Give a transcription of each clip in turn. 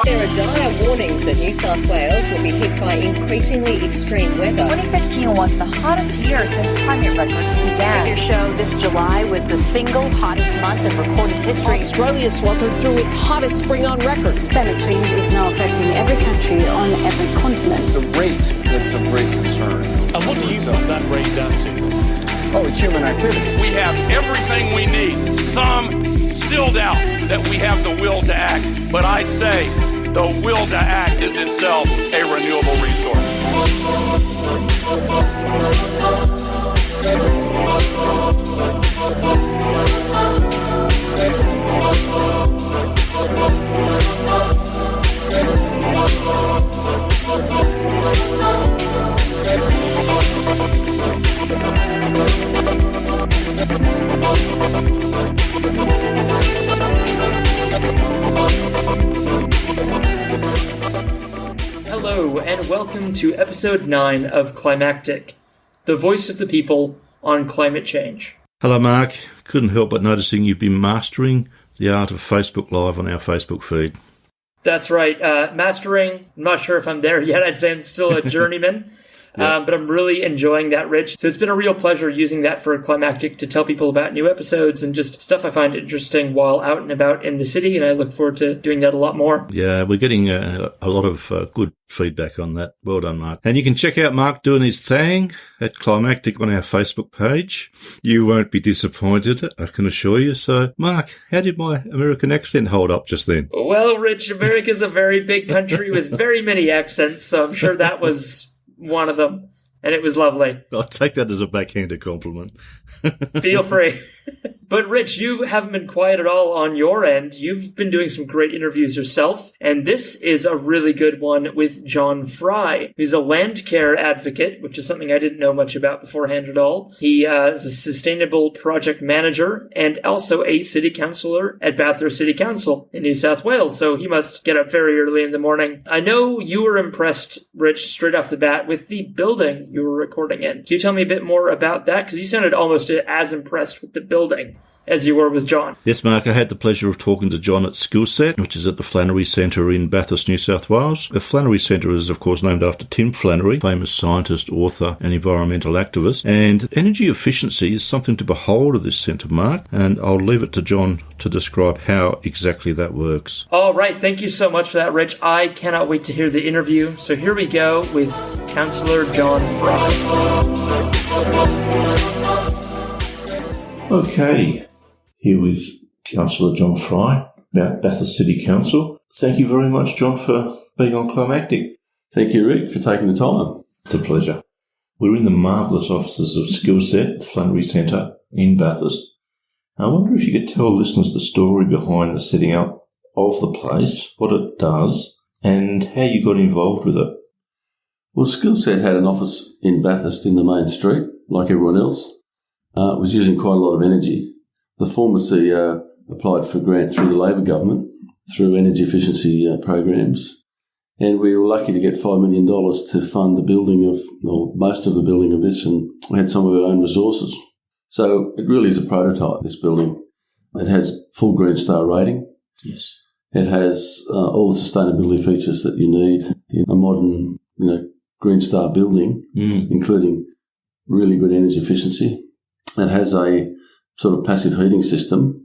There are dire warnings that New South Wales will be hit by increasingly extreme weather. 2015 was the hottest year since climate records began. Figures show this July was the single hottest month in recorded history. Australia sweltered through its hottest spring on record. Climate change is now affecting every country on every continent. It's the rate that's of great concern. And what do you put that rate down to? Oh, it's human activity. We have everything we need. Some still doubt that we have the will to act, but I say the will to act is itself a renewable resource. Hello, and welcome to episode 9 of Climactic, the voice of the people on climate change. Hello, Mark. Couldn't help but noticing you've been mastering the art of Facebook Live on our Facebook feed. That's right, mastering. I'm not sure if I'm there yet. I'd say I'm still a journeyman. Yeah. But I'm really enjoying that, Rich. So it's been a real pleasure using that for Climactic to tell people about new episodes and just stuff I find interesting while out and about in the city, and I look forward to doing that a lot more. Yeah, we're getting a lot of good feedback on that. Well done, Mark. And you can check out Mark doing his thing at Climactic on our Facebook page. You won't be disappointed, I can assure you. So, Mark, how did my American accent hold up just then? Well, Rich, America's a very big country with very many accents, so I'm sure that was one of them, and it was lovely. I'll take that as a backhanded compliment. Feel free. But Rich, you haven't been quiet at all on your end. You've been doing some great interviews yourself, and this is a really good one with John Fry, who's a Landcare advocate, which is something I didn't know much about beforehand at all. He is a sustainable project manager and also a city councillor at Bathurst City Council in New South Wales, so he must get up very early in the morning. I know you were impressed, Rich, straight off the bat with the building you were recording in. Can you tell me a bit more about that? Because you sounded almost as impressed with the building as you were with John. Yes, Mark, I had the pleasure of talking to John at Skillset, which is at the Flannery Centre in Bathurst, New South Wales. The Flannery Centre is, of course, named after Tim Flannery, famous scientist, author and environmental activist. And energy efficiency is something to behold at this centre, Mark, and I'll leave it to John to describe how exactly that works. All right, thank you so much for that, Rich. I cannot wait to hear the interview. So here we go with Councillor John Fry. Okay. Here with Councillor John Fry about Bathurst City Council. Thank you very much, John, for being on Climactic. Thank you, Rick, for taking the time. It's a pleasure. We're in the marvellous offices of Skillset, the Flannery Centre in Bathurst. I wonder if you could tell listeners the story behind the setting up of the place, what it does, and how you got involved with it. Well, Skillset had an office in Bathurst in the main street, like everyone else. It was using quite a lot of energy. The former CEO applied for a grant through the Labor government through energy efficiency programs, and we were lucky to get $5 million to fund the building of, or most of the building of this, and we had some of our own resources. So it really is a prototype, this building. It has full Green Star rating. Yes. It has all the sustainability features that you need in a modern, Green Star building, including really good energy efficiency. It has a sort of passive heating system,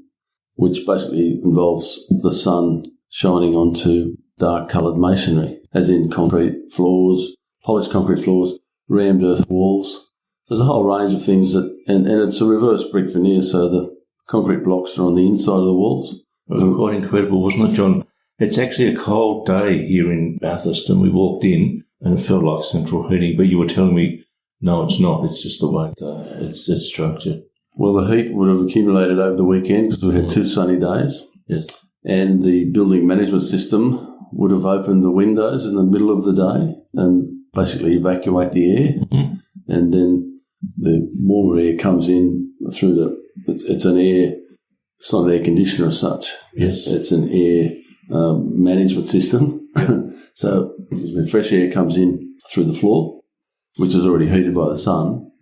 which basically involves the sun shining onto dark coloured masonry, as in concrete floors, polished concrete floors, rammed earth walls. There's a whole range of things and it's a reverse brick veneer, so the concrete blocks are on the inside of the walls. It was quite incredible, wasn't it, John? It's actually a cold day here in Bathurst, and we walked in and it felt like central heating, but you were telling me, no, it's not. It's just the way it's structured. Well, the heat would have accumulated over the weekend because we had 2 sunny days. Yes. And the building management system would have opened the windows in the middle of the day and basically evacuate the air. Mm-hmm. And then the warmer air comes in through it's an air, it's not an air conditioner as such. Yes. It's an air management system. So fresh air comes in through the floor, which is already heated by the sun.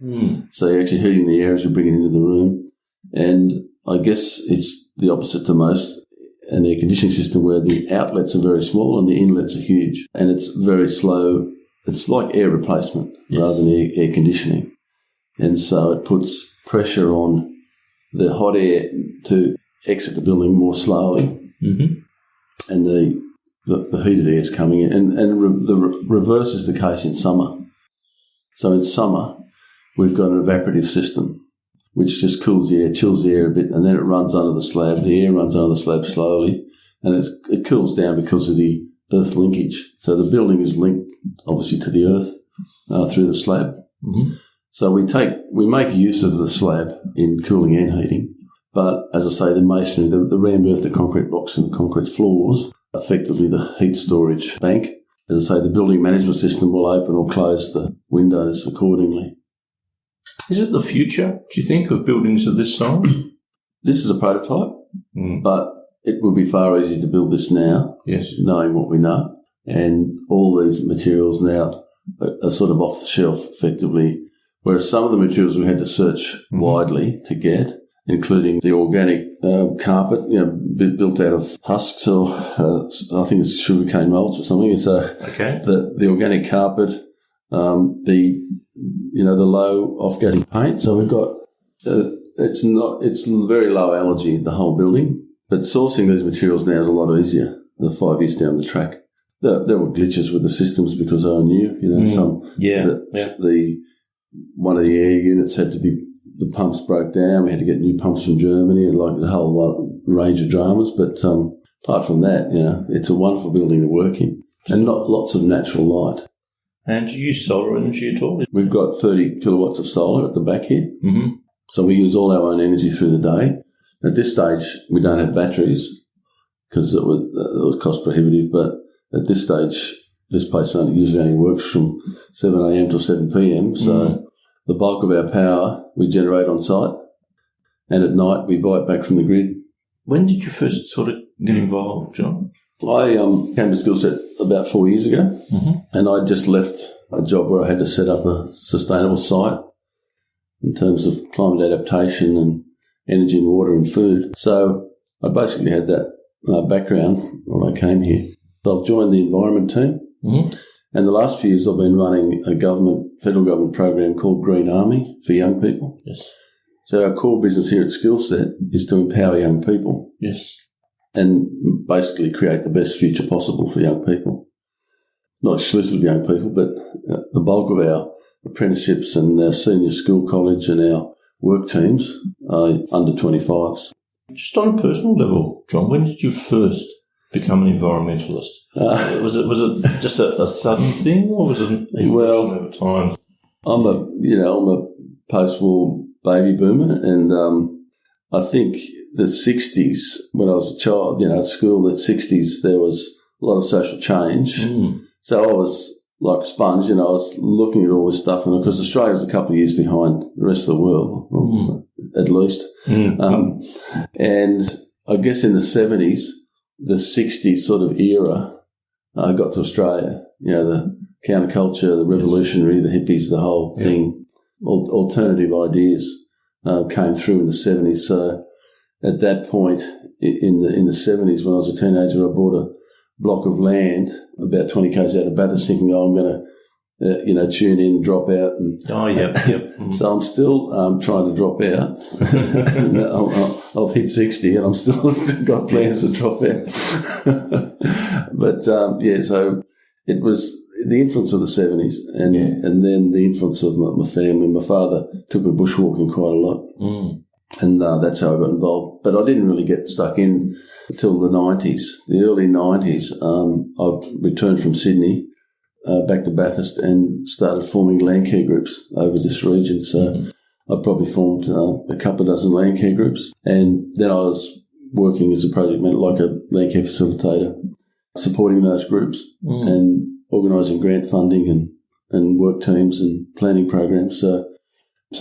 So you're actually heating the air as you bring it into the room. And I guess it's the opposite to most. an air conditioning system where the outlets are very small and the inlets are huge, and it's very slow. It's like air replacement rather than air conditioning. And so it puts pressure on the hot air to exit the building more slowly, and the heated air is coming in. And the reverse is the case in summer. So in summer, we've got an evaporative system which just cools the air, chills the air a bit, and then it runs under the slab. The air runs under the slab slowly, and it cools down because of the earth linkage. So the building is linked, obviously, to the earth through the slab. So we make use of the slab in cooling and heating. But as I say, the masonry, the rammed earth, the concrete blocks and the concrete floors, effectively the heat storage bank. As I say, the building management system will open or close the windows accordingly. Is it the future, do you think, of buildings of this size? This is a prototype, but it will be far easier to build this now, knowing what we know. And all these materials now are sort of off the shelf, effectively, whereas some of the materials we had to search widely to get, including the organic carpet, built out of husks or I think it's sugarcane mulch or something. So the organic carpet, the low off-gassing paint. So we've got it's very low allergy, the whole building, but sourcing these materials now is a lot easier than 5 years down the track. There were glitches with the systems because they were new. One of the air units had to be, the pumps broke down. We had to get new pumps from Germany and like a whole range of dramas. But apart from that, it's a wonderful building to work in, and not lots of natural light. And do you use solar energy at all? We've got 30 kilowatts of solar at the back here. So we use all our own energy through the day. At this stage, we don't have batteries because it was cost prohibitive. But at this stage, this place usually only works from 7 a.m. till 7 p.m. So the bulk of our power we generate on site, and at night we buy it back from the grid. When did you first sort of get involved, John? I came to Skillset about 4 years ago, and I just left a job where I had to set up a sustainable site in terms of climate adaptation and energy and water and food. So I basically had that background when I came here. So I've joined the environment team, and the last few years I've been running a federal government program called Green Army for young people. Yes. So our core business here at Skillset is to empower young people. Yes. And basically create the best future possible for young people. Not exclusively young people, but the bulk of our apprenticeships and our senior school, college and our work teams are under 25s. Just on a personal level, John, when did you first become an environmentalist? Was it just a sudden thing, or was it an evolution over time? I'm a post-war baby boomer, and I think the 60s, when I was a child, at school, the 60s, there was a lot of social change. So I was like a sponge, I was looking at all this stuff, and of course Australia was a couple of years behind the rest of the world, at least. And I guess in the 70s, the 60s sort of era, I got to Australia, the counterculture, the revolutionary, the hippies, the whole thing, alternative ideas came through in the 70s. So at that point in the 70s, when I was a teenager, I bought a block of land about 20 k's out of Bathurst, thinking, I'm going to, tune in, drop out. And, So I'm still trying to drop out. I'll hit 60 and I'm still got plans to drop out. But, so it was the influence of the 70s and then the influence of my family. My father took me bushwalking quite a lot. And that's how I got involved. But I didn't really get stuck in until the 90s, the early 90s. I returned from Sydney back to Bathurst and started forming Landcare groups over this region. So I probably formed a couple of dozen Landcare groups. And then I was working as a project manager, like a Landcare facilitator, supporting those groups and organising grant funding and work teams and planning programs. So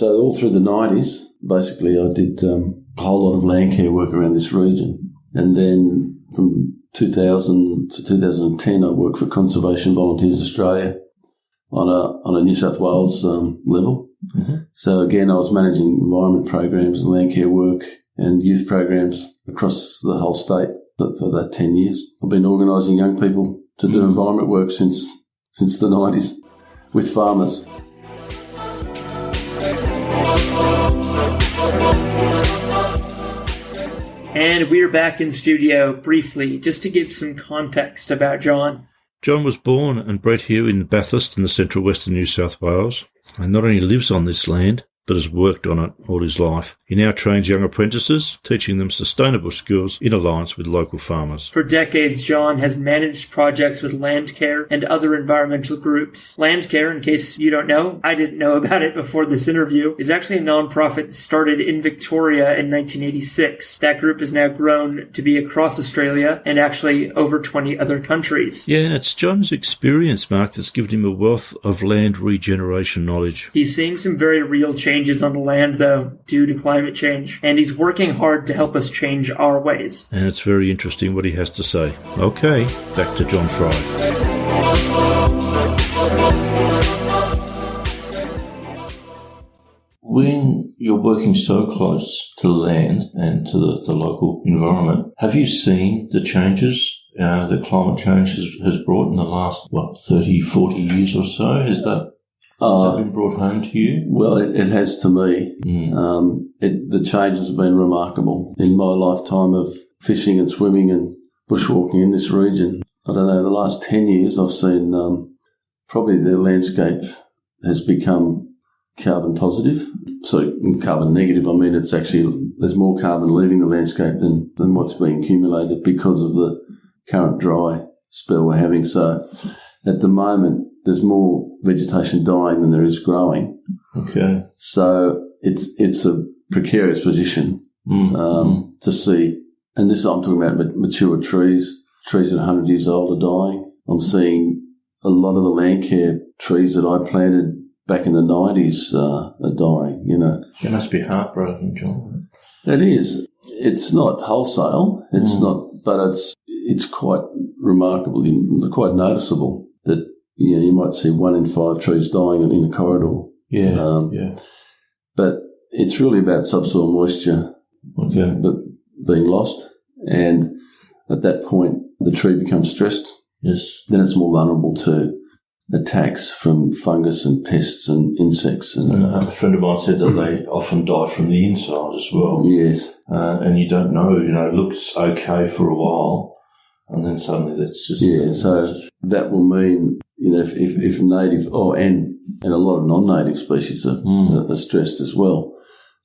all through the 90s, basically, I did a whole lot of Landcare work around this region. And then from 2000 to 2010, I worked for Conservation Volunteers Australia on a New South Wales level. So again, I was managing environment programs and Landcare work and youth programs across the whole state. for that 10 years. I've been organising young people to do environment work since the 90s with farmers. And we're back in studio briefly, just to give some context about John. John was born and bred here in Bathurst in the central western New South Wales, and not only lives on this land, but has worked on it all his life. He now trains young apprentices, teaching them sustainable skills in alliance with local farmers. For decades, John has managed projects with Landcare and other environmental groups. Landcare, in case you don't know, I didn't know about it before this interview, is actually a non-profit that started in Victoria in 1986. That group has now grown to be across Australia and actually over 20 other countries. Yeah, and it's John's experience, Mark, that's given him a wealth of land regeneration knowledge. He's seeing some very real changes on the land, though, due to climate change, and he's working hard to help us change our ways. And it's very interesting what he has to say. Okay, back to John Fry. When you're working so close to the land and to the local environment, have you seen the changes that climate change has brought in the last, 30, 40 years or so? Has that been brought home to you? Well, it has to me. The changes have been remarkable in my lifetime of fishing and swimming and bushwalking in this region. I don't know, the last 10 years I've seen probably the landscape has become carbon positive. So carbon negative, I mean, it's actually, there's more carbon leaving the landscape than what's being accumulated because of the current dry spell we're having. So at the moment, there's more vegetation dying than there is growing. Okay. So it's a precarious position to see. And this, I'm talking about mature trees that are 100 years old are dying. I'm seeing a lot of the Landcare trees that I planted back in the 90s are dying, you know. You must be heartbroken, John. It is. It's not wholesale. It's not, but it's quite remarkable, quite noticeable that, you know, you might see 1 in 5 trees dying in a corridor. Yeah. But it's really about subsoil moisture being lost. And at that point, the tree becomes stressed. Yes. Then it's more vulnerable to attacks from fungus and pests and insects. And a friend of mine said that they often die from the inside as well. Yes. And you don't know, it looks okay for a while, and then suddenly that's just... Yeah, so that will mean, if native, and a lot of non-native species are stressed as well.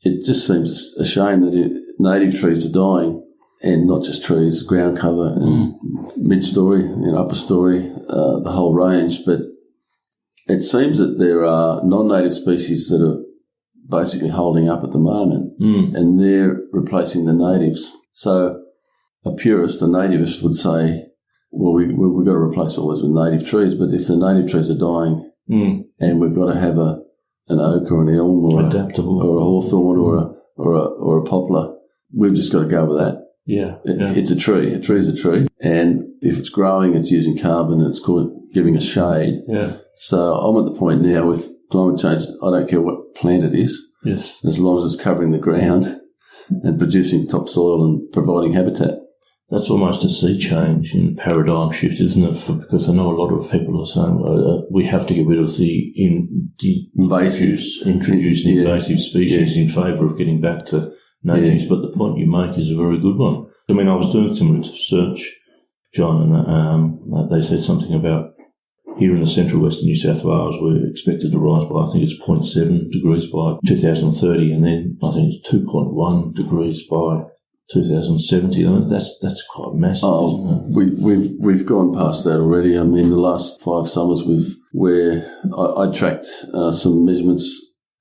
It just seems a shame that native trees are dying, and not just trees, ground cover and mid-story, upper story, the whole range. But it seems that there are non-native species that are basically holding up at the moment, and they're replacing the natives. So a purist, a nativist would say, well, we've got to replace all those with native trees, but if the native trees are dying and we've got to have an oak or an elm or a hawthorn or a poplar, we've just got to go with that. Yeah. It's a tree. A tree is a tree. And if it's growing, it's using carbon and it's giving us shade. Yeah. So I'm at the point now with climate change, I don't care what plant it is. Yes. As long as it's covering the ground and producing topsoil and providing habitat. That's almost a sea change in paradigm shift, isn't it? Because I know a lot of people are saying we have to get rid of the introduced invasive species in favour of getting back to natives. But the point you make is a very good one. I mean, I was doing some research, John, and they said something about here in the central western New South Wales, we're expected to rise by, I think it's 0.7 degrees by 2030, and then I think it's 2.1 degrees by 2070. I mean, that's quite massive, isn't it? We've gone past that already. I mean, the last 5 summers where I tracked some measurements.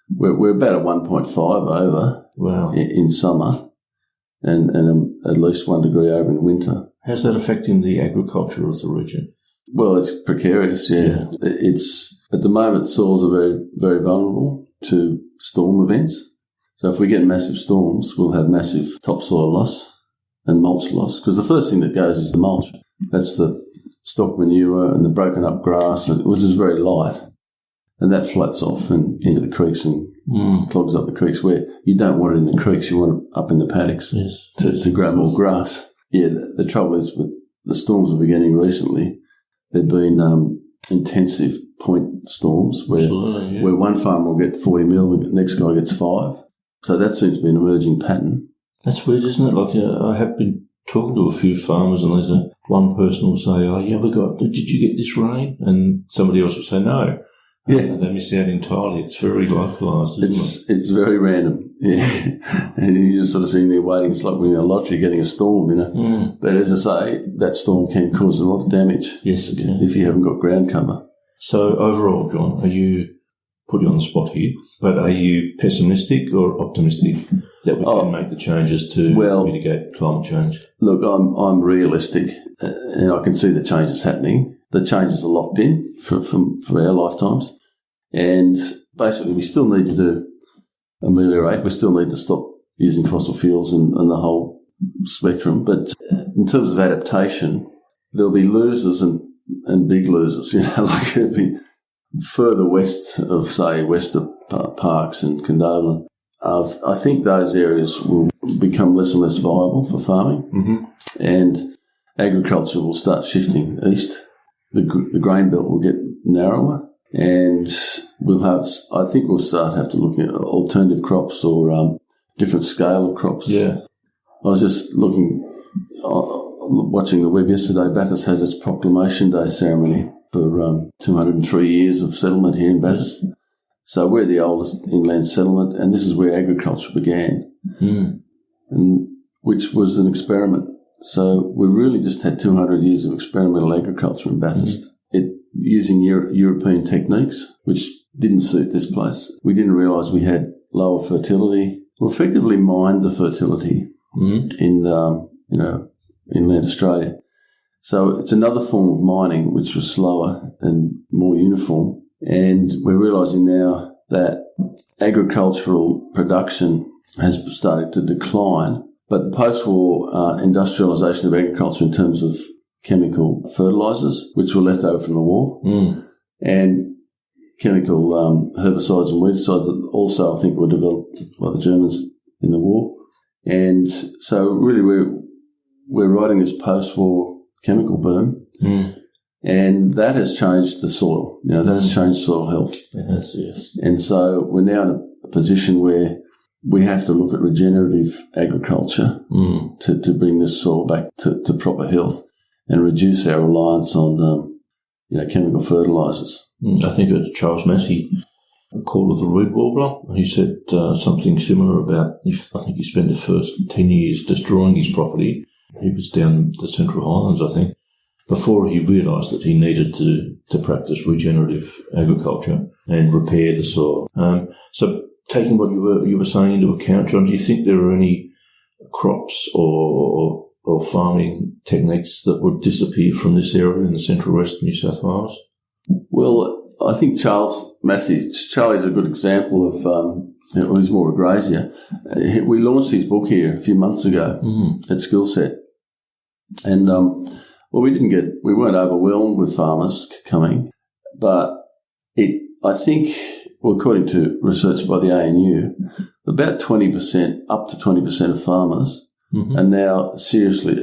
We're about at 1.5 over. Wow. In summer, and at least 1 degree over in winter. How's that affecting the agriculture of the region? Well, it's precarious. Yeah. It's at the moment soils are very, very vulnerable to storm events. So if we get massive storms, we'll have massive topsoil loss and mulch loss, because the first thing that goes is the mulch. That's the stock manure and the broken up grass, which is very light, and that floats off and into the creeks and clogs up the creeks, where you don't want it in the creeks, you want it up in the paddocks to grow more grass. yeah, the trouble is with the storms we're getting recently, there've been intensive point storms where one farmer will get 40 mil, the next guy gets 5. So that seems to be an emerging pattern. That's weird, isn't it? Like, I have been talking to a few farmers, and there's one person will say, "Oh, yeah, did you get this rain?" And somebody else will say, "No." Yeah. And they miss out entirely. It's very localised, isn't it? It's very random, yeah. And you're just sort of sitting there waiting. It's like winning a lottery, getting a storm, you know. Mm. But as I say, that storm can cause a lot of damage. Yes, it can. If you haven't got ground cover. So overall, John, put you on the spot here, but are you pessimistic or optimistic that we can make the changes to mitigate climate change? Look, I'm realistic, and I can see the changes happening. The changes are locked in for our lifetimes, and basically we still need to ameliorate. We still need to stop using fossil fuels and the whole spectrum. But in terms of adaptation, there'll be losers and big losers. You know, like it'll be further west of Parkes and Condobolin. I think those areas will become less and less viable for farming, and agriculture will start shifting east. The grain belt will get narrower, and I think we'll have to look at alternative crops or different scale of crops. Yeah. I was just watching the web yesterday. Bathurst has its Proclamation Day ceremony for 203 years of settlement here in Bathurst. So we're the oldest inland settlement, and this is where agriculture began, and which was an experiment. So we've really just had 200 years of experimental agriculture in Bathurst, using European techniques, which didn't suit this place. We didn't realise we had lower fertility. We effectively mined the fertility in inland Australia. So it's another form of mining which was slower and more uniform. And we're realising now that agricultural production has started to decline. But the post-war industrialisation of agriculture in terms of chemical fertilisers, which were left over from the war, and chemical herbicides and weedicides that also I think were developed by the Germans in the war. And so really we're riding this post-war chemical boom, and that has changed the soil. You know, that has changed soil health. It has, yes. And so we're now in a position where we have to look at regenerative agriculture to bring this soil back to proper health and reduce our reliance on chemical fertilisers. I think it was Charles Massey called it the reed warbler. He said something similar about, I think he spent the first 10 years destroying his property. He was down the Central Highlands, I think, before he realised that he needed to practice regenerative agriculture and repair the soil. So taking what you were saying into account, John, do you think there are any crops or farming techniques that would disappear from this area in the central west of New South Wales? Well, I think Charlie's a good example of, he's more a grazier. We launched his book here a few months ago at Skillset. And, we weren't overwhelmed with farmers coming, but I think, according to research by the ANU, about 20%, up to 20% of farmers are now seriously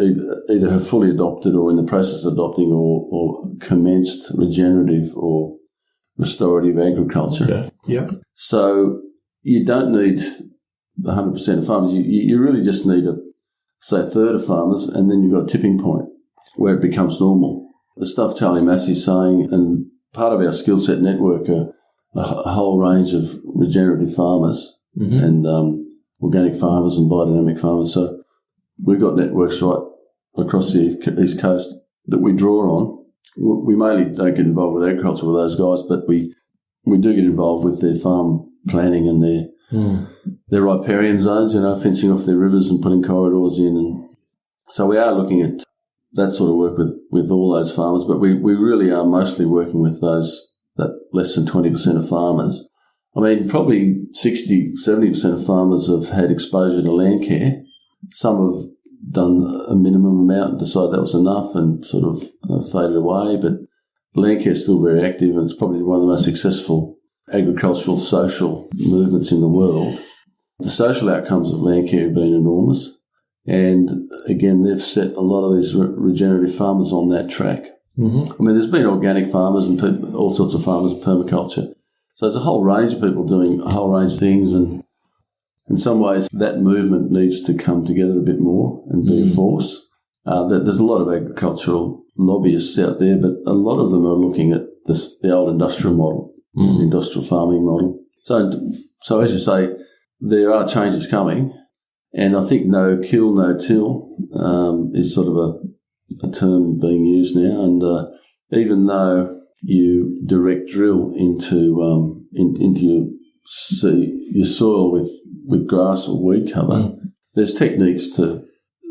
either have fully adopted or in the process of adopting or commenced regenerative or restorative agriculture. Okay. Yeah. So you don't need 100% of farmers. You really just need a third of farmers, and then you've got a tipping point where it becomes normal. The stuff Charlie Massey's saying, and part of our Skillset network are a whole range of regenerative farmers and organic farmers and biodynamic farmers. So we've got networks right across the East Coast that we draw on. We mainly don't get involved with agriculture with those guys, but we do get involved with their farm planning and their riparian zones, fencing off their rivers and putting corridors in. And so we are looking at that sort of work with all those farmers, but we really are mostly working with that less than 20% of farmers. I mean, probably 60, 70% of farmers have had exposure to Landcare. Some have done a minimum amount and decided that was enough and sort of faded away, but Landcare is still very active, and it's probably one of the most successful agricultural social movements in the world. The social outcomes of Landcare have been enormous. And again, they've set a lot of these regenerative farmers on that track. Mm-hmm. I mean, there's been organic farmers and all sorts of farmers, permaculture. So there's a whole range of people doing a whole range of things, and in some ways that movement needs to come together a bit more and be a force. There's a lot of agricultural lobbyists out there, but a lot of them are looking at the old industrial model, the industrial farming model. So as you say, there are changes coming, and I think no kill, no till is sort of a term being used now. And even though you direct drill into your soil with grass or weed cover, there's techniques to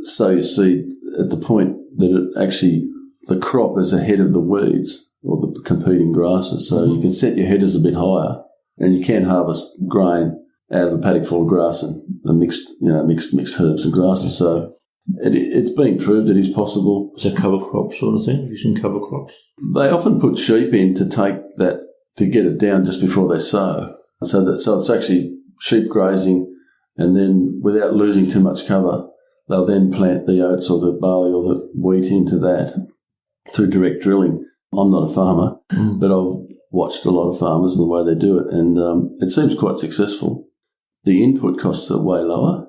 sow your seed at the point that the crop is ahead of the weeds or the competing grasses. So you can set your headers a bit higher, and you can harvest grain out of a paddock full of grass and mixed herbs and grasses. So it's been proved it is possible. Is that cover crop sort of thing, using cover crops? They often put sheep in to get it down just before they sow. So it's actually sheep grazing, and then without losing too much cover, they'll then plant the oats or the barley or the wheat into that through direct drilling. I'm not a farmer, but I've watched a lot of farmers and the way they do it, and it seems quite successful. The input costs are way lower,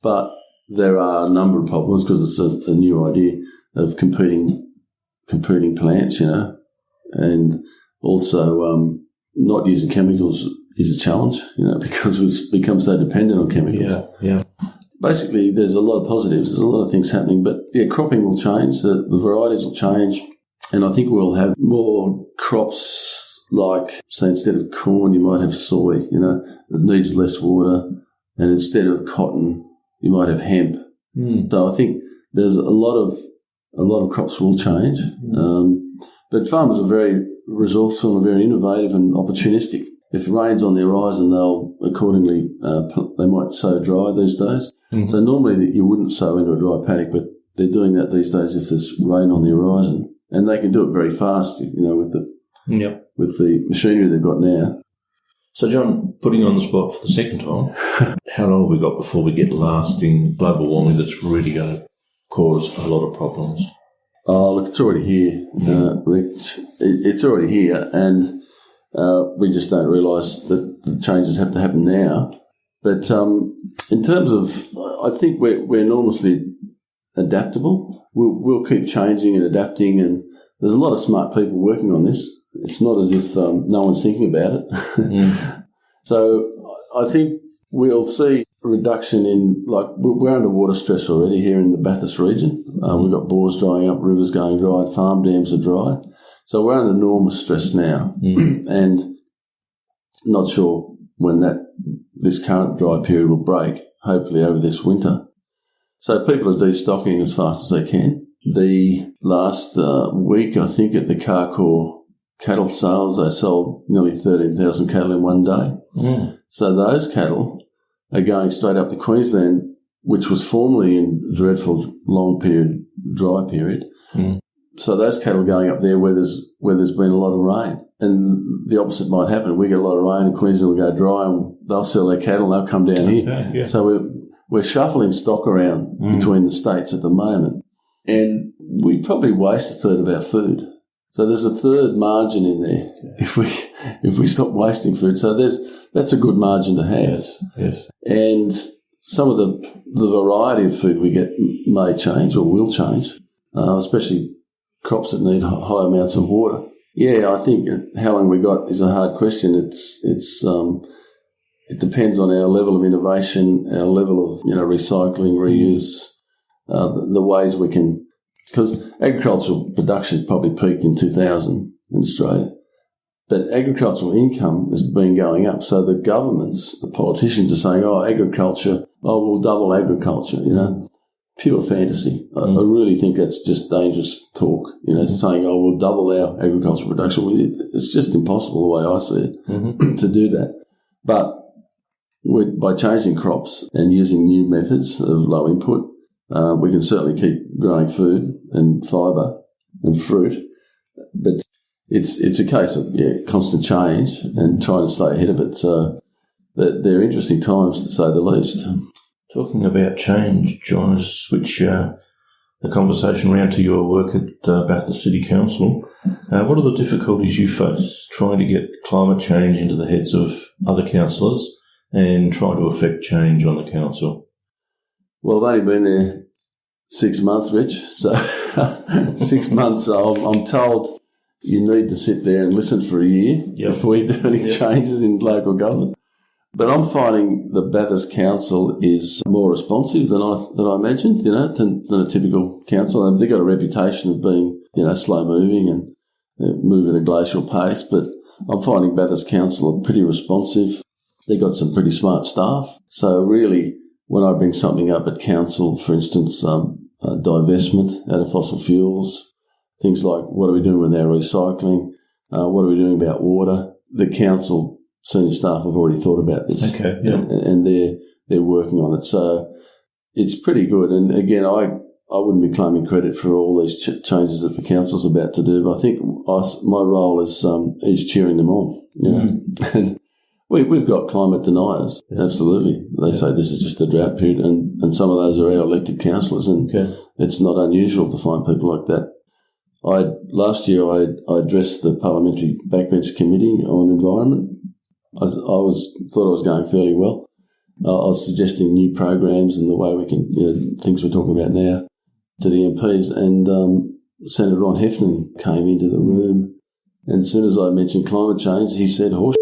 but there are a number of problems because it's a new idea of competing plants, and also not using chemicals is a challenge, because we've become so dependent on chemicals. Yeah. Basically, there's a lot of positives. There's a lot of things happening, but cropping will change. The varieties will change, and I think we'll have more crops like, say, instead of corn, you might have soy, that needs less water, and instead of cotton, you might have hemp. So I think there's a lot of crops will change, but farmers are very resourceful and very innovative and opportunistic. If rain's on the horizon, they'll accordingly they might sow dry these days. So normally you wouldn't sow into a dry paddock, but they're doing that these days if there's rain on the horizon, and they can do it very fast, with the machinery they've got now. So, John, putting you on the spot for the second time, how long have we got before we get lasting global warming that's really going to cause a lot of problems? Oh, look, it's already here, Rick. It's already here, and we just don't realise that the changes have to happen now. But in terms of, I think we're enormously adaptable. We'll keep changing and adapting, and there's a lot of smart people working on this. It's not as if no one's thinking about it. So I think we'll see a reduction in, we're under water stress already here in the Bathurst region. We've got bores drying up, rivers going dry, farm dams are dry. So we're under enormous stress now, and not sure when this current dry period will break, hopefully over this winter. So people are destocking as fast as they can. The last week, I think, at the Carcore cattle sales, they sold nearly 13,000 cattle in one day. So those cattle are going straight up to Queensland, which was formerly in dreadful long period, dry period. So those cattle are going up there where there's been a lot of rain. And the opposite might happen. We get a lot of rain and Queensland will go dry and they'll sell their cattle and they'll come down here. Yeah. So we're shuffling stock around between the states at the moment. And we probably waste a third of our food. So there's a third margin in there if we stop wasting food. So that's a good margin to have. Yes. And some of the variety of food we get may change or will change, especially crops that need high amounts of water. Yeah, I think how long we got is a hard question. It depends on our level of innovation, our level of recycling, reuse, the ways we can. Because agricultural production probably peaked in 2000 in Australia, but agricultural income has been going up. So the governments, the politicians are saying, we'll double agriculture, pure fantasy. I really think that's just dangerous talk, saying, we'll double our agricultural production. It's just impossible the way I see it to do that. But by changing crops and using new methods of low input, we can certainly keep growing food and fibre and fruit, but it's a case of constant change and trying to stay ahead of it. So they're interesting times, to say the least. Talking about change, John, I'll switch the conversation around to your work at Bathurst City Council. What are the difficulties you face trying to get climate change into the heads of other councillors and trying to affect change on the council? Well, I've only been there 6 months, Rich. So 6 months, I'm told you need to sit there and listen for a year before you do any changes in local government. But I'm finding the Bathurst Council is more responsive than I imagined, than a typical council. And they've got a reputation of being, slow moving and moving at a glacial pace. But I'm finding Bathurst Council are pretty responsive. They've got some pretty smart staff. So really, when I bring something up at council, for instance, divestment out of fossil fuels, things like what are we doing with our recycling, what are we doing about water, the council senior staff have already thought about this. Okay, yeah. And they're working on it. So it's pretty good. And again, I wouldn't be claiming credit for all these changes that the council's about to do, but I think my role is cheering them on. And we've got climate deniers, absolutely. They say this is just a drought period, and some of those are our elected councillors, and it's not unusual to find people like that. Last year I addressed the Parliamentary Backbench Committee on Environment. I thought I was going fairly well. I was suggesting new programs and the way we can, things we're talking about now, to the MPs. And Senator Ron Heffernan came into the room, and as soon as I mentioned climate change, he said horse.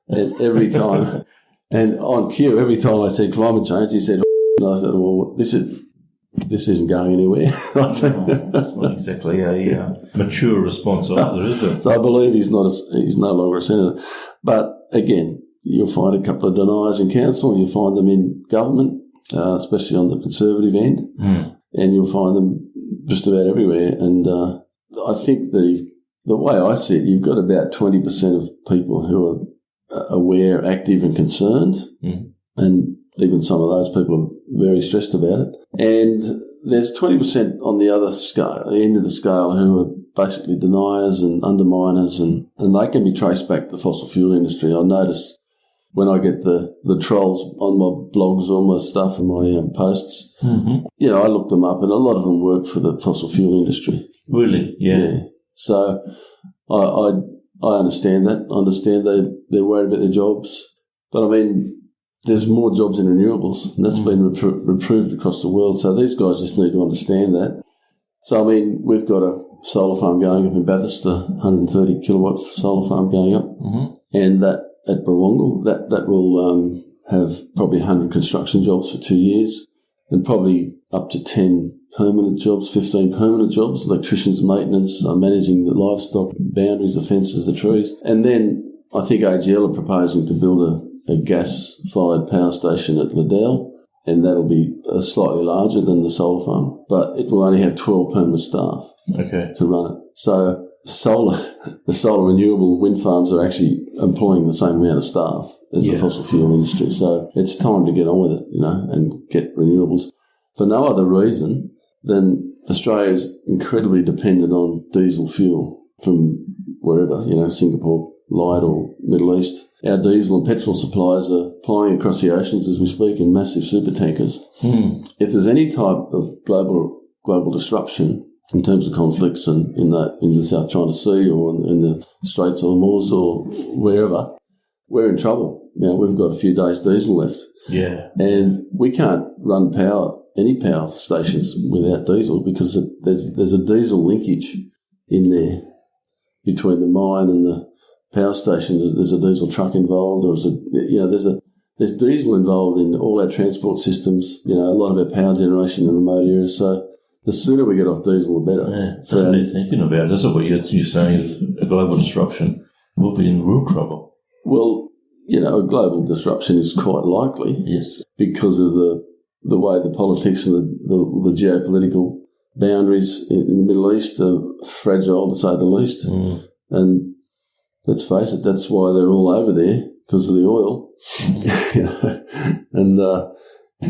And every time, and on cue, every time I said climate change, he said horse. And I thought, well, this isn't going anywhere. That's not exactly a mature response either, is it? So I believe he's no longer a senator. But again, you'll find a couple of deniers in council, and you'll find them in government, especially on the Conservative end, and you'll find them just about everywhere. And I think the way I see it, you've got about 20% of people who are aware, active and concerned, and even some of those people are very stressed about it. And there's 20% on the other scale, the end of the scale, who are basically deniers and underminers, and they can be traced back to the fossil fuel industry. I notice when I get the trolls on my blogs, all my stuff and my posts, I look them up, and a lot of them work for the fossil fuel industry. Really? Yeah. So I understand that. I understand they're worried about their jobs. But I mean, there's more jobs in renewables, and that's been reproved across the world. So these guys just need to understand that. So, I mean, we've got a solar farm going up in Bathurst, a 130 kilowatt solar farm going up, and that at Barwongal, that will have probably 100 construction jobs for 2 years, and probably up to 10 permanent jobs, 15 permanent jobs, electricians, maintenance, managing the livestock, boundaries, the fences, the trees. And then I think AGL are proposing to build a gas-fired power station at Liddell, and that'll be slightly larger than the solar farm, but it will only have 12 permanent staff to run it. So the solar renewable wind farms are actually employing the same amount of staff as the fossil fuel industry. So it's time to get on with it, and get renewables. For no other reason than Australia is incredibly dependent on diesel fuel from wherever, Singapore, Light or Middle East. Our diesel and petrol suppliers are plying across the oceans as we speak in massive super tankers. If there's any type of global disruption in terms of conflicts and in the South China Sea or in the Straits of Hormuz or wherever, we're in trouble. We've got a few days diesel left. Yeah. And we can't run any power stations without diesel, because there's a diesel linkage in there between the mine and the power station. There's a diesel truck involved, or there's diesel involved in all our transport systems. A lot of our power generation in remote areas. So the sooner we get off diesel, the better. Yeah, that's what they're thinking about. That's what you're saying is a global disruption. We'll be in real trouble. Well, a global disruption is quite likely. Yes, because of the way the politics and the geopolitical boundaries in the Middle East are fragile, to say the least. And let's face it, that's why they're all over there, because of the oil. And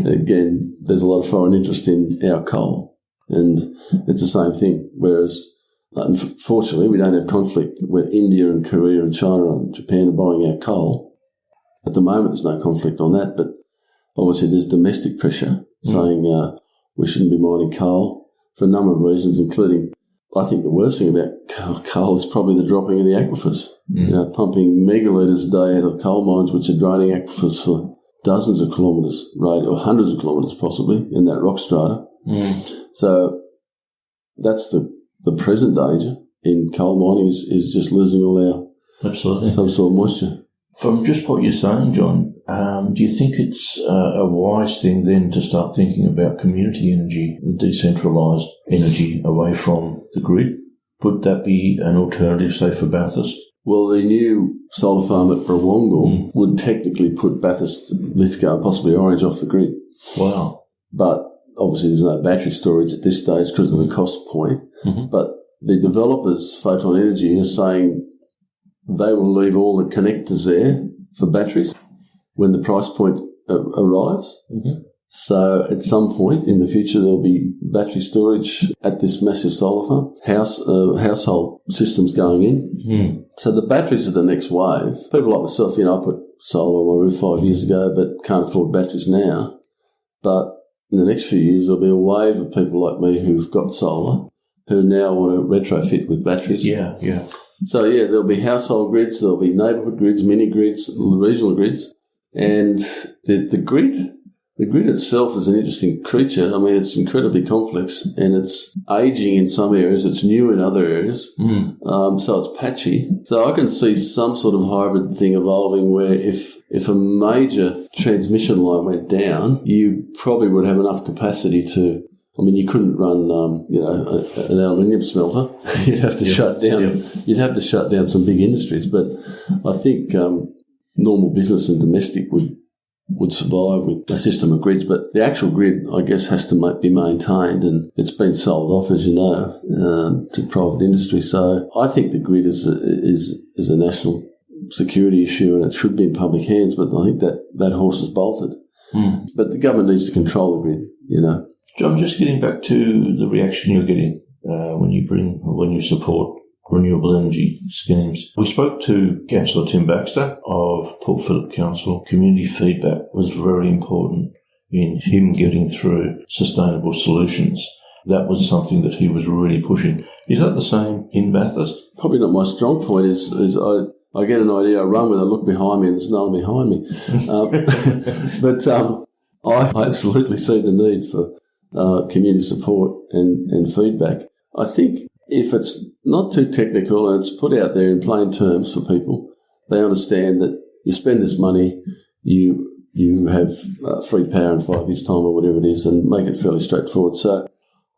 again, there's a lot of foreign interest in our coal, and it's the same thing. Whereas, unfortunately, we don't have conflict where India and Korea and China and Japan are buying our coal. At the moment, there's no conflict on that, but obviously there's domestic pressure saying we shouldn't be mining coal for a number of reasons, including, I think the worst thing about coal is probably the dropping of the aquifers. Pumping megalitres a day out of coal mines, which are draining aquifers for dozens of kilometres, or hundreds of kilometres possibly, in that rock strata. So that's the present danger in coal mining is just losing all our subsoil moisture. From just what you're saying, John, do you think it's a wise thing then to start thinking about community energy, the decentralised energy away from the grid? Would that be an alternative, say, for Bathurst? Well, the new solar farm at Brawongal would technically put Bathurst, Lithgow and possibly Orange off the grid. Wow. But obviously there's no battery storage at this stage because of the cost point. But the developers, Photon Energy, are saying they will leave all the connectors there for batteries when the price point arrives. So at some point in the future, there'll be battery storage at this massive solar farm, household systems going in. So the batteries are the next wave. People like myself, I put solar on my roof 5 years ago, but can't afford batteries now. But in the next few years, there'll be a wave of people like me who've got solar who now want to retrofit with batteries. Yeah. So, there'll be household grids, there'll be neighbourhood grids, mini grids, regional grids. And the grid itself is an interesting creature. I mean, it's incredibly complex and it's ageing in some areas, it's new in other areas. So it's patchy. So I can see some sort of hybrid thing evolving where if a major transmission line went down, you probably would have enough capacity to, you couldn't run, an aluminium smelter. You'd have to shut down. You'd have to shut down some big industries. But I think normal business and domestic would survive with a system of grids. But the actual grid, I guess, has to be maintained, and it's been sold off, as you know, to private industry. So I think the grid is a national security issue, and it should be in public hands. But I think that horse is bolted. But the government needs to control the grid. John, just getting back to the reaction you're getting when you support renewable energy schemes. We spoke to Councillor Tim Baxter of Port Phillip Council. Community feedback was very important in him getting through sustainable solutions. That was something that he was really pushing. Is that the same in Bathurst? Probably not my strong point. Is I get an idea, I run with it, I look behind me, and there's no one behind me. But I absolutely see the need for community support and feedback. I think if it's not too technical and it's put out there in plain terms for people, they understand that you spend this money, you have free power in 5 years' time or whatever it is, and make it fairly straightforward. So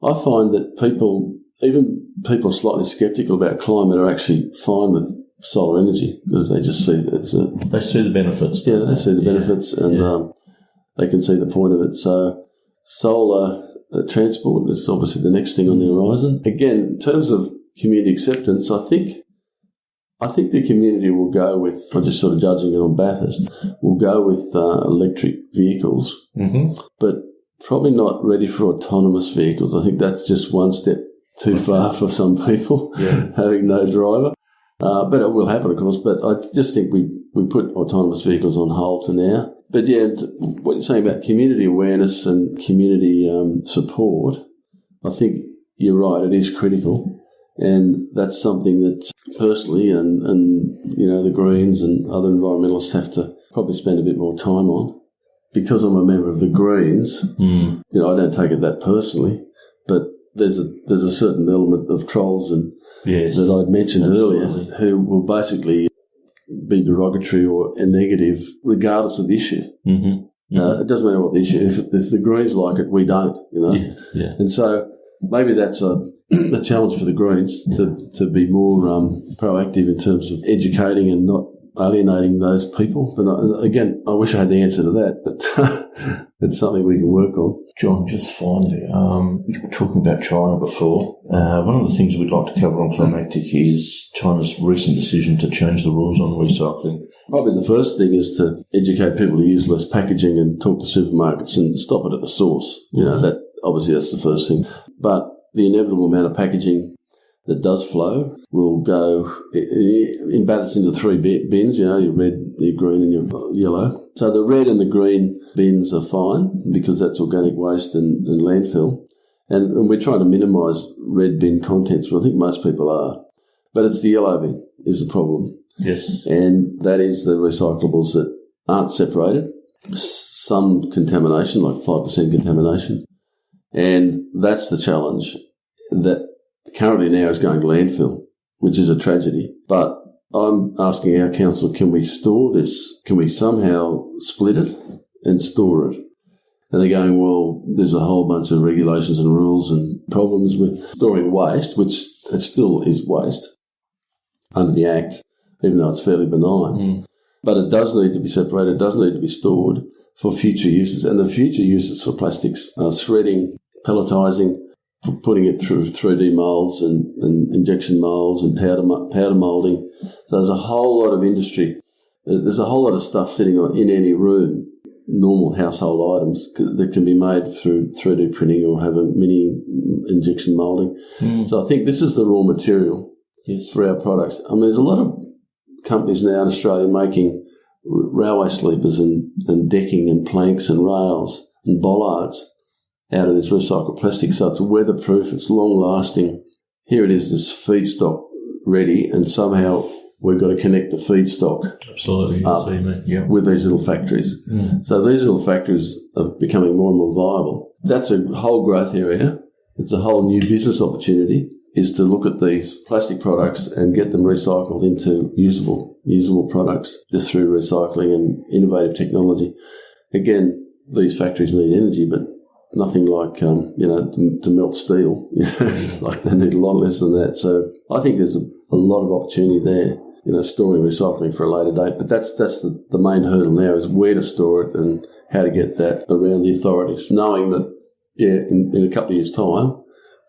I find that people are slightly sceptical about climate are actually fine with solar energy because they just see they see the benefits. Yeah, they see the benefits and they can see the point of it. So solar transport is obviously the next thing on the horizon. Again, in terms of community acceptance, I think the community will go with, I'm just sort of judging it on Bathurst, will go with electric vehicles, but probably not ready for autonomous vehicles. I think that's just one step too far for some people, having no driver. But it will happen, of course. But I just think we put autonomous vehicles on hold for now. But what you're saying about community awareness and community support, I think you're right. It is critical, and that's something that personally and the Greens and other environmentalists have to probably spend a bit more time on. Because I'm a member of the Greens, I don't take it that personally, but there's a certain element of trolls that I'd mentioned earlier who will basically be derogatory or negative regardless of the issue. It doesn't matter what the issue is. If the Greens like it, we don't, And so maybe that's a challenge for the Greens to be more proactive in terms of educating and not alienating those people. But again, I wish I had the answer to that, but it's something we can work on. John, just finally, we were talking about China before. One of the things we'd like to cover on Climactic is China's recent decision to change the rules on recycling. Probably the first thing is to educate people to use less packaging and talk to supermarkets and stop it at the source. That obviously that's the first thing. But the inevitable amount of packaging that does flow will go in Bathurst into 3 bins, your red, your green and your yellow. So the red and the green bins are fine because that's organic waste and landfill. And we're trying to minimise red bin contents, well, I think most people are. But it's the yellow bin is the problem. Yes. And that is the recyclables that aren't separated. Some contamination, like 5% contamination. And that's the challenge that currently now is going to landfill, which is a tragedy. But I'm asking our council, can we store this? Can we somehow split it and store it? And they're going, well, there's a whole bunch of regulations and rules and problems with storing waste, which it still is waste under the Act, even though it's fairly benign. But it does need to be separated, it does need to be stored for future uses. And the future uses for plastics are shredding, pelletising, putting it through 3D moulds and injection moulds and powder moulding. So there's a whole lot of industry. There's a whole lot of stuff sitting in any room, normal household items that can be made through 3D printing or have a mini injection moulding. So I think this is the raw material for our products. I mean, there's a lot of companies now in Australia making railway sleepers and decking and planks and rails and bollards out of this recycled plastic. So it's weatherproof, it's long-lasting. Here it is, this feedstock ready, and somehow we've got to connect the feedstock up with these little factories. So these little factories are becoming more and more viable. That's a whole growth area. It's a whole new business opportunity, is to look at these plastic products and get them recycled into usable products just through recycling and innovative technology. Again, these factories need energy, but nothing like, to melt steel. Like they need a lot less than that. So I think there's a lot of opportunity there, storing recycling for a later date. But that's the main hurdle now, is where to store it and how to get that around the authorities, knowing that, in a couple of years' time,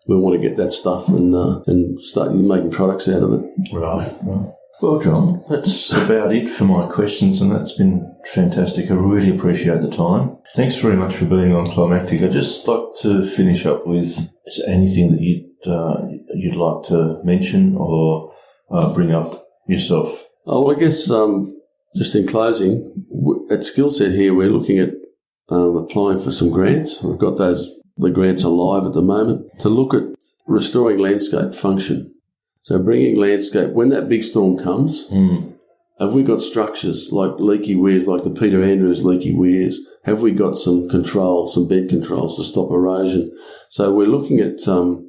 we want to get that stuff and start making products out of it. Right. Well, John, that's about it for my questions, and that's been fantastic. I really appreciate the time. Thanks very much for being on Climactic. I'd just like to finish up with, is there anything that you'd like to mention or bring up yourself? Oh, well, I guess just in closing, at Skillset here, we're looking at applying for some grants. We've got the grants are live at the moment to look at restoring landscape function. So bringing landscape, when that big storm comes, have we got structures like leaky weirs, like the Peter Andrews leaky weirs? Have we got some controls, some bed controls to stop erosion? So we're looking at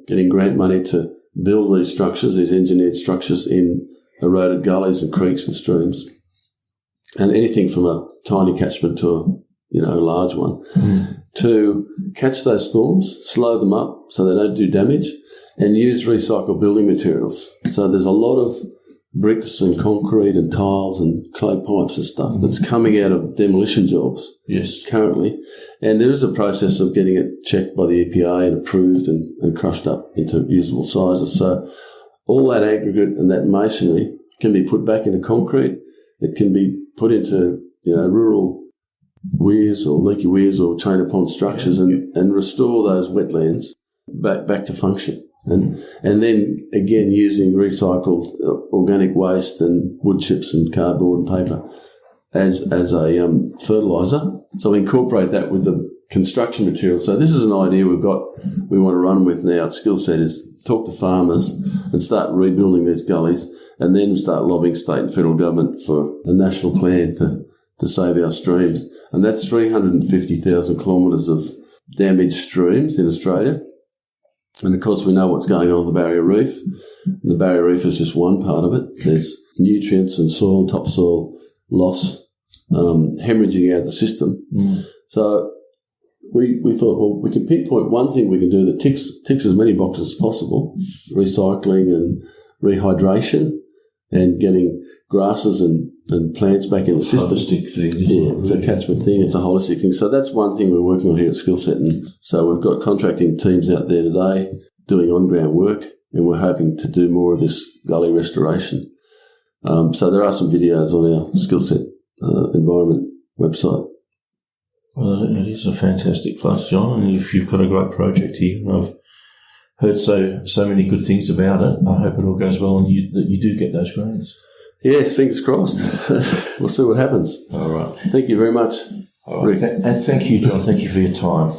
getting grant money to build these structures, these engineered structures in eroded gullies and creeks and streams. And anything from a tiny catchment to a large one. To catch those storms, slow them up so they don't do damage, and use recycled building materials. So there's a lot of bricks and concrete and tiles and clay pipes and stuff that's coming out of demolition jobs currently. And there is a process of getting it checked by the EPA and approved and crushed up into usable sizes. So all that aggregate and that masonry can be put back into concrete. It can be put into, rural weirs or leaky weirs or chain upon structures and restore those wetlands back to function. And then again using recycled organic waste and wood chips and cardboard and paper as a fertiliser. So we incorporate that with the construction material. So this is an idea we want to run with now at Skillset, is talk to farmers and start rebuilding these gullies, and then start lobbying state and federal government for a national plan to save our streams. And that's 350,000 kilometres of damaged streams in Australia. And of course we know what's going on with the barrier reef. And the barrier reef is just one part of it. There's nutrients and soil and topsoil loss, hemorrhaging out of the system. So we thought, well, we can pinpoint one thing we can do that ticks as many boxes as possible: recycling and rehydration and getting grasses and plants back in the system. Holistic thing, it's a catchment thing, it's a holistic thing. So that's one thing we're working on here at Skillset. And so we've got contracting teams out there today doing on-ground work, and we're hoping to do more of this gully restoration. So there are some videos on our Skillset environment website. Well, it is a fantastic place, John, and you've got a great project here. I've heard so many good things about it. I hope it all goes well and that you do get those grants. Yes, fingers crossed. We'll see what happens. All right. Thank you very much. All right. And thank you, John. Thank you for your time.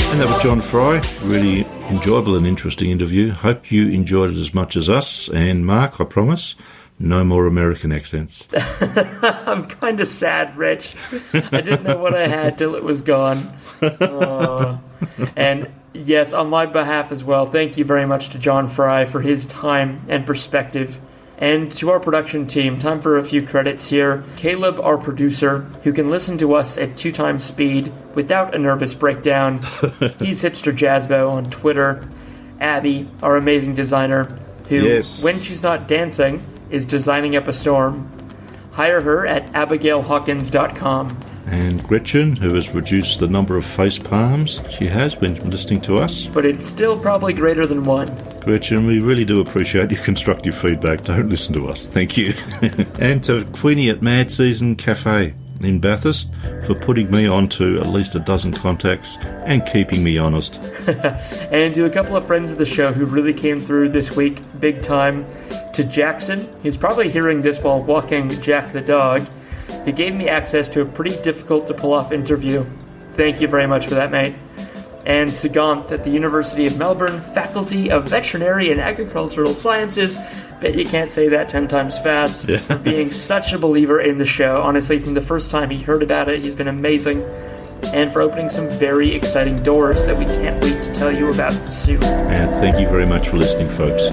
And that was John Fry. Really enjoyable and interesting interview. Hope you enjoyed it as much as us. And Mark, I promise, no more American accents. I'm kind of sad, Rich. I didn't know what I had till it was gone. And yes, on my behalf as well, thank you very much to John Fry for his time and perspective. And to our production team, time for a few credits here. Caleb, our producer, who can listen to us at 2 times speed without a nervous breakdown. He's Hipster Jazzbo on Twitter. Abby, our amazing designer, who, when she's not dancing, is designing up a storm. Hire her at abigailhawkins.com. And Gretchen, who has reduced the number of face palms she has been listening to us. But it's still probably greater than 1. Gretchen, we really do appreciate your constructive feedback. Don't listen to us. Thank you. And to Queenie at Mad Season Cafe in Bathurst for putting me on to at least a dozen contacts and keeping me honest. And to a couple of friends of the show who really came through this week big time. To Jackson, who's probably hearing this while walking Jack the dog. He gave me access to a pretty difficult to pull off interview. Thank you very much for that, mate. And Sagant at the University of Melbourne, Faculty of Veterinary and Agricultural Sciences. Bet you can't say that 10 times fast. For being such a believer in the show. Honestly, from the first time he heard about it, he's been amazing. And for opening some very exciting doors that we can't wait to tell you about soon. And thank you very much for listening, folks.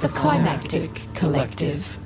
The Climactic Collective.